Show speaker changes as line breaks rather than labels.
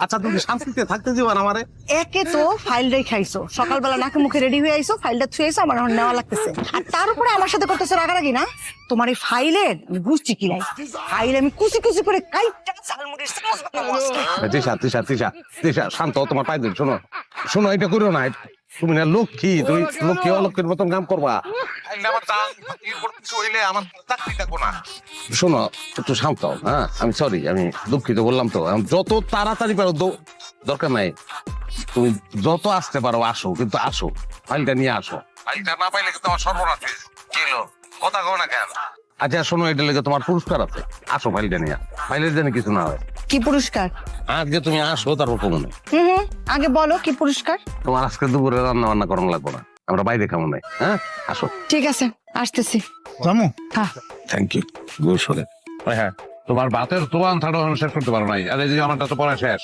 আচ্ছা তুমি শান্তিতে থাকতে দিবা না আমারে?
একে তো ফাইল খাইছো, সকালবেলা নাকে মুখে রেডি হয়ে আইছো, ফাইলটা ছুঁয়ে আইছো, আমার এখন নেওয়া লাগতেছে। আর তার উপরে আমার সাথে করতেছো রাগারাগি না? তোমার এই ফাইলের আমি বুঝছি কি লাই, ফাইল আমি কুচি কুচি করে কাইটা ঝালমুড়ির চামচ বানাবো আজকে।
তিশা শান্ত হও, তোমার পায়ে ধরি। শোনো শোনো, এটা করো না। তুমি না লক্ষ্মী, তুমি লক্ষ্মী অলক্ষ্মীর মতন কাম করবা। শোনো একটু শান্ত হও, হ্যাঁ? আমি সরি, আমি দুঃখিত বললাম তো। যত তাড়াতাড়ি পারো দরকার নাই, তুমি যত আসতে পারো আসো, কিন্তু আসো, ফাইলটা নিয়ে আসো। ফাইলটা না পাইলে কিন্তু আমার সর্বনাশ হয়ে যাবে। কি হলো, কথা কও না কেন? আচ্ছা শোনো, এটা লেগে তোমার পুরস্কার আছে, আসো ফাইলটা নিয়ে। ফাইলের জন্য কিছু না হয়।
কি পুরস্কার?
আজকে তুমি আসো, তারপর কমনে
আগে বলো কি পুরস্কার।
তোমার আজকে দুপুরে রান্না বান্না করানো লাগবো না, আমরা বাইরে খাবো নাই। হ্যাঁ আসো।
ঠিক আছে, আসতেছি।
জামু
হ্যাঁ
থ্যাংক ইউ। গুড শোনে।
হ্যাঁ তোমার ভাতের তোয়ান থাড়া শেষ করতে পারো নাই, আর এই যে আমারটা তো পড়া শেষ।